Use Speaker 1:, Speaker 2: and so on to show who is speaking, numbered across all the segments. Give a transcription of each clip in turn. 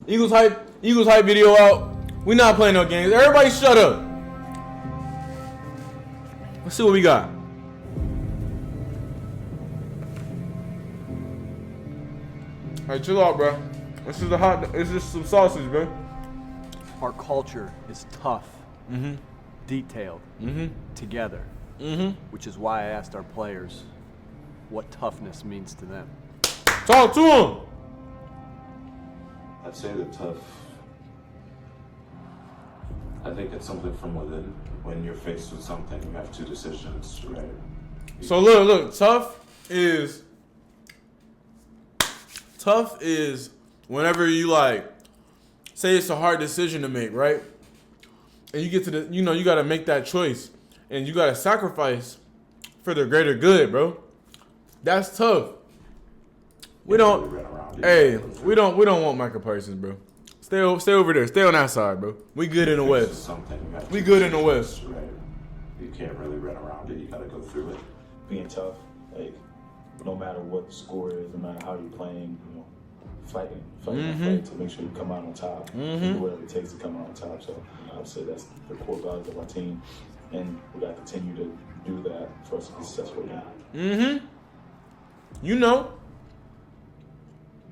Speaker 1: Eagles hype video out. We not playing no games. Everybody shut up. Let's see what we got. Hey, chill out, bro. This is some sausage, bro.
Speaker 2: Our culture is tough, detailed, together, which is why I asked our players what toughness means to them.
Speaker 1: Talk to him.
Speaker 3: I'd say that tough, I think it's something from within. When you're faced with something, you have two decisions, right?
Speaker 1: So look, tough is whenever you like, say it's a hard decision to make, right? And you get to you gotta make that choice. And you gotta sacrifice for the greater good, bro. That's tough. We don't want Michael Parsons, bro. Stay over there. Stay on that side, bro. We good in the West. We good in the West.
Speaker 3: Right. You can't really run around it. You gotta go through it.
Speaker 4: Being tough, like no matter what the score is, no matter how you're playing, fighting to make sure you come out on top. Do whatever it takes to come out on top. So I would say that's the core values of our team, and we got to continue to do that for us to be successful again.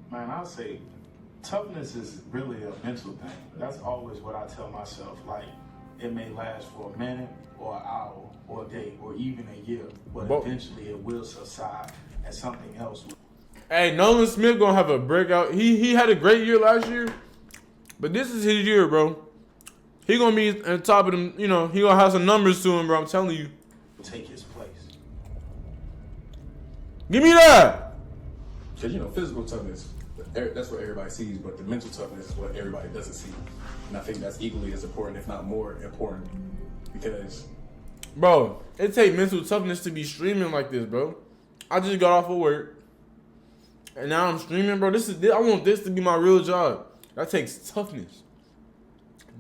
Speaker 5: Man, I'll say toughness is really a mental thing. That's always what I tell myself. Like, it may last for a minute or an hour or a day or even a year, but eventually it will subside and something else will.
Speaker 1: Hey, Nolan Smith gonna have a breakout. He had a great year last year, but this is his year, bro. He gonna be on top of them. He gonna have some numbers to him, bro. I'm telling you.
Speaker 5: Take his place.
Speaker 1: Give me that.
Speaker 6: Because, physical toughness, that's what everybody sees, but the mental toughness is what everybody doesn't see. And I think that's equally as important, if not more important, because...
Speaker 1: Bro, it takes mental toughness to be streaming like this, bro. I just got off of work, and now I'm streaming, bro. I want this to be my real job. That takes toughness.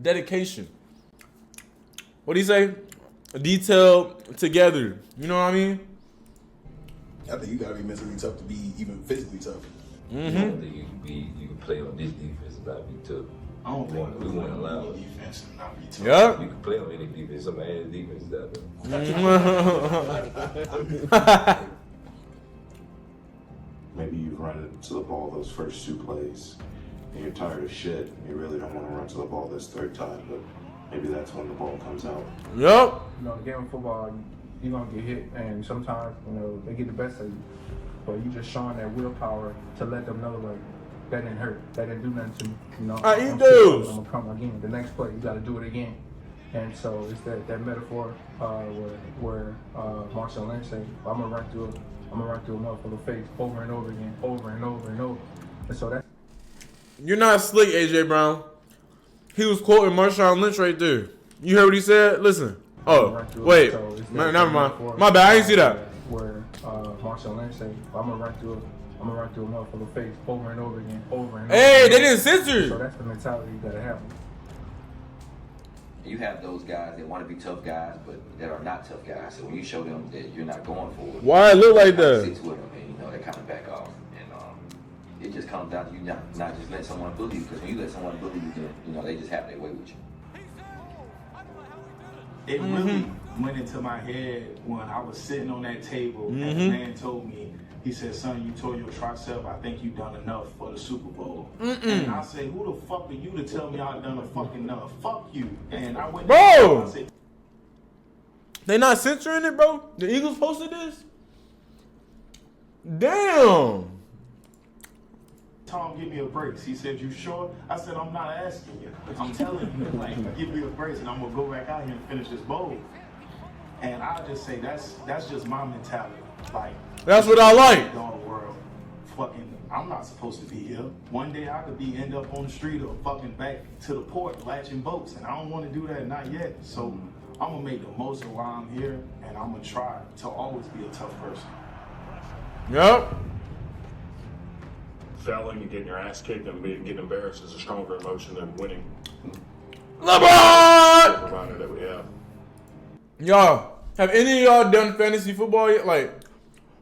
Speaker 1: Dedication. What do you say? Detailed together. You know what I mean?
Speaker 6: I think you gotta be mentally tough to be even physically tough.
Speaker 7: I don't think you can play on this defense and not be tough.
Speaker 5: I don't think
Speaker 7: we want to allow
Speaker 5: defense and not be tough.
Speaker 1: Yeah.
Speaker 7: You can play on any defense. Some ass defense is out there.
Speaker 3: Maybe you run to the ball those first two plays, and you're tired of shit, and you really don't want to run to the ball this third time, but maybe that's when the ball comes out.
Speaker 1: Yep.
Speaker 8: The game of football, you're going to get hit, and sometimes, they get the best of you. But you just showing that willpower to let them know, like, that didn't hurt. That didn't do nothing to me.
Speaker 1: I eat those.
Speaker 8: I'm going to come again. The next play, you got to do it again. And so it's that metaphor where Marshall Lynch said, I'm going to run through a motherfucker's face over and over again, over and over and over. And so that's...
Speaker 1: You're not slick, AJ Brown. He was quoting Marshawn Lynch right there. You heard what he said? Listen. Oh, wait. Never mind. My bad. I didn't see that.
Speaker 8: Where Marshall Lynch said, I'm gonna run through a motherfucker's face over and over again, over and over.
Speaker 1: Hey, they didn't censor.
Speaker 8: So that's the mentality you gotta have.
Speaker 9: You have those guys that want to be tough guys, but that are not tough guys. So when you show them that you're not going for it,
Speaker 1: why it look like that?
Speaker 9: Sits with them, and they kind of back off, and it just comes down to you not just let someone bully you. Because when you let someone bully you, then they just have their way with you.
Speaker 5: It really went into my head when I was sitting on that table and the man told me, he said, son, you told your tricep, I think you done enough for the Super Bowl. And I said, who the fuck are you to tell me I done a fucking enough? Fuck you. And I went,
Speaker 1: bro,
Speaker 5: I said,
Speaker 1: they not censoring it, bro? The Eagles posted this? Damn.
Speaker 5: Tom, give me a brace. He said, you sure? I said, I'm not asking you. I'm telling you, like, give me a brace and I'm going to go back out here and finish this bowl. And I just say, that's just my mentality. Like,
Speaker 1: that's what I like.
Speaker 5: The world, fucking, I'm not supposed to be here. One day I could end up on the street or fucking back to the port latching boats, and I don't want to do that, not yet. So I'm going to make the most of while I'm here, and I'm going to try to always be a tough person.
Speaker 1: Yep.
Speaker 10: Failing and getting your ass kicked and getting embarrassed is a stronger emotion than winning.
Speaker 1: LeBron!
Speaker 10: Reminder that we have.
Speaker 1: Y'all, have any of y'all done fantasy football yet? Like,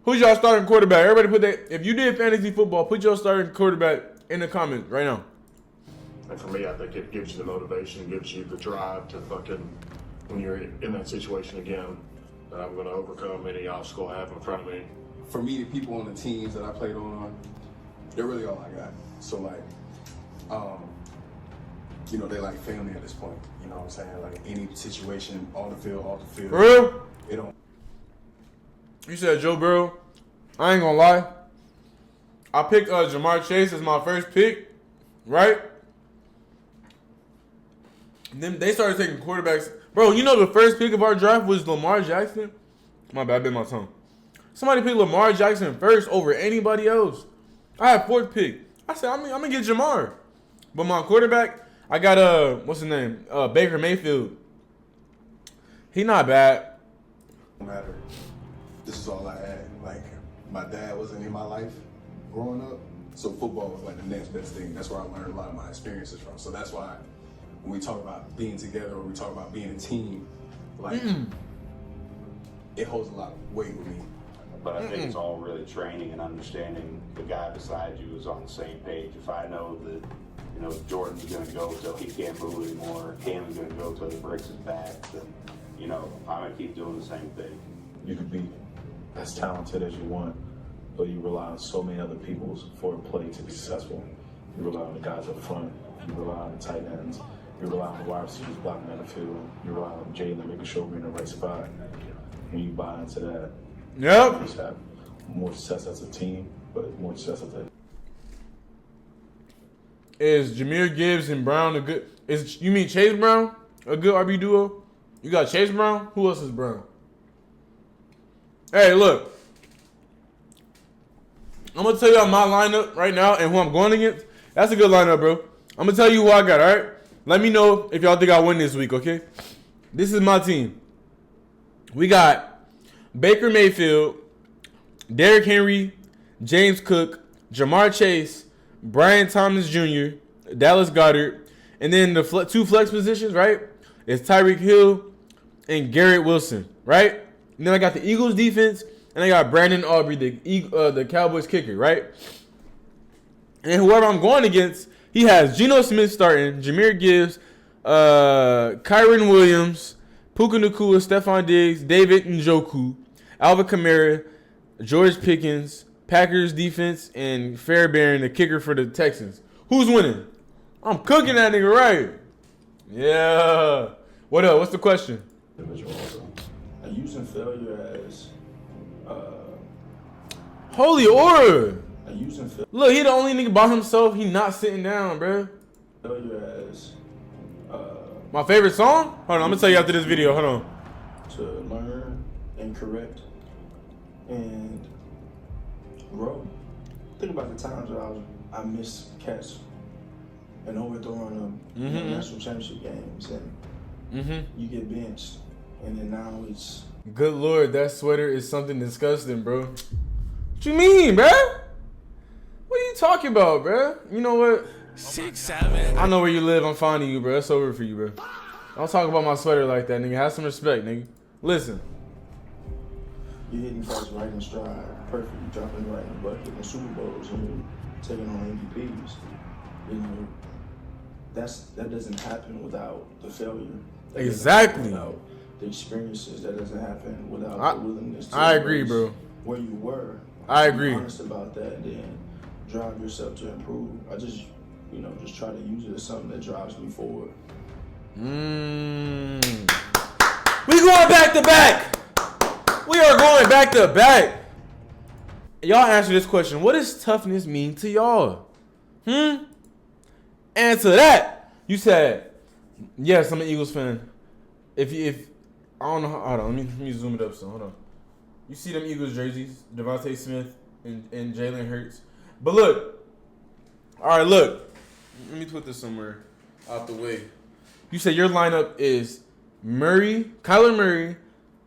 Speaker 1: who's y'all starting quarterback? Everybody put that. If you did fantasy football, put your starting quarterback in the comments right now.
Speaker 10: And for me, I think it gives you the motivation, gives you the drive to fucking, when you're in that situation again, that I'm going to overcome any obstacle I have in front of me.
Speaker 6: For me, the people on the teams that I played on, they're really all I got. So like, you know, they're like family at this point. You know what I'm saying? Like any situation, on the field, off the field.
Speaker 1: For real?
Speaker 6: It don't.
Speaker 1: You said Joe Burrow. I ain't gonna lie. I picked Jamar Chase as my first pick, right? And then they started taking quarterbacks. Bro, you know the first pick of our draft was Lamar Jackson? My bad, I bit my tongue. Somebody picked Lamar Jackson first over anybody else. I had fourth pick. I said, I'm gonna get Jamar. But my quarterback, I got what's his name? Baker Mayfield. He not bad.
Speaker 6: No matter. This is all I had. Like, my dad wasn't in my life growing up, so football was like the next best thing. That's where I learned a lot of my experiences from. So that's why when we talk about being together or we talk about being a team, like, it holds a lot of weight with me.
Speaker 11: But I think it's all really training and understanding the guy beside you is on the same page. If I know that, you know, Jordan's going to go till he can't move anymore, Cam is going to go till he breaks his back, then, you know, I'm going to keep doing the same thing.
Speaker 4: You could be as talented as you want, but you rely on so many other people for a play to be successful. You rely on the guys up front, you rely on the tight ends, you rely on the wide receivers blocking down the field, you rely on Jalen making sure we're in the right spot. When you buy into that,
Speaker 1: yep,
Speaker 4: you just have more success as a team, but more success as a...
Speaker 1: Is Jahmyr Gibbs and Brown a good... You mean Chase Brown a good RB duo? You got Chase Brown? Who else is Brown? Hey, look. I'm going to tell y'all my lineup right now and who I'm going against. That's a good lineup, bro. I'm going to tell you who I got, all right? Let me know if y'all think I win this week, okay? This is my team. We got Baker Mayfield, Derrick Henry, James Cook, Jamar Chase, Brian Thomas Jr., Dallas Goedert, and then the two flex positions, right? It's Tyreek Hill and Garrett Wilson, right? And then I got the Eagles defense, and I got Brandon Aubrey, the Cowboys kicker, right? And whoever I'm going against, he has Geno Smith starting, Jahmyr Gibbs, Kyron Williams, Puka Nacua, Stephon Diggs, David Njoku, Alvin Kamara, George Pickens, Packers defense, and Fairbairn, the kicker for the Texans. Who's winning? I'm cooking that nigga right. Yeah. What up? What's the question?
Speaker 5: Are you using failure as
Speaker 1: Holy order.
Speaker 5: are you using
Speaker 1: Look, he the only nigga by himself. He not sitting down, bro.
Speaker 5: failure as
Speaker 1: My favorite song? Hold on, I'm gonna tell you after this video. Hold on.
Speaker 5: to learn and correct and grow? Think about the times that I missed catch and overthrowing them in national championship games, and you get benched, and then now it's
Speaker 1: Good Lord, that sweater is something disgusting, bro. What you mean, bro? What are you talking about, bro? You know what?
Speaker 12: 6'7".
Speaker 1: I know where you live. I'm finding you, bro. It's over for you, bro. Don't talk about my sweater like that, nigga. Have some respect, nigga. Listen.
Speaker 5: you're hitting guys right in stride, perfect, you're dropping right in the bucket in Super Bowls, and you're taking on MVPs. You know, that doesn't happen without the failure. That doesn't
Speaker 1: Exactly.
Speaker 5: happen without the experiences. That doesn't happen without the willingness to
Speaker 1: I agree,
Speaker 5: embrace
Speaker 1: bro.
Speaker 5: where you were.
Speaker 1: I
Speaker 5: Be
Speaker 1: agree.
Speaker 5: honest about that, and then drive yourself to improve. I just, just try to use it as something that drives me forward.
Speaker 1: We going back to back. We are going back to back. Y'all answer this question. What does toughness mean to y'all? Answer that. You said, yes, I'm an Eagles fan. If I don't know, hold on, let me zoom it up some. Hold on. You see them Eagles jerseys, Devontae Smith and Jalen Hurts. But look, all right, look. Let me put this somewhere out the way. You said your lineup is Kyler Murray,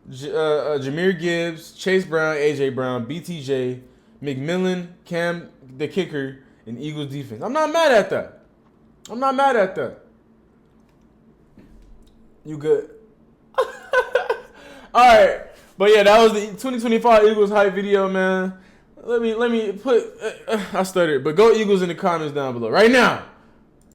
Speaker 1: Jahmyr Gibbs, Chase Brown, AJ Brown, BTJ, McMillan, Cam, the kicker, and Eagles defense. I'm not mad at that. You good? All right. But yeah, that was the 2025 Eagles hype video, man. Let me put. I stuttered, but go Eagles in the comments down below right now.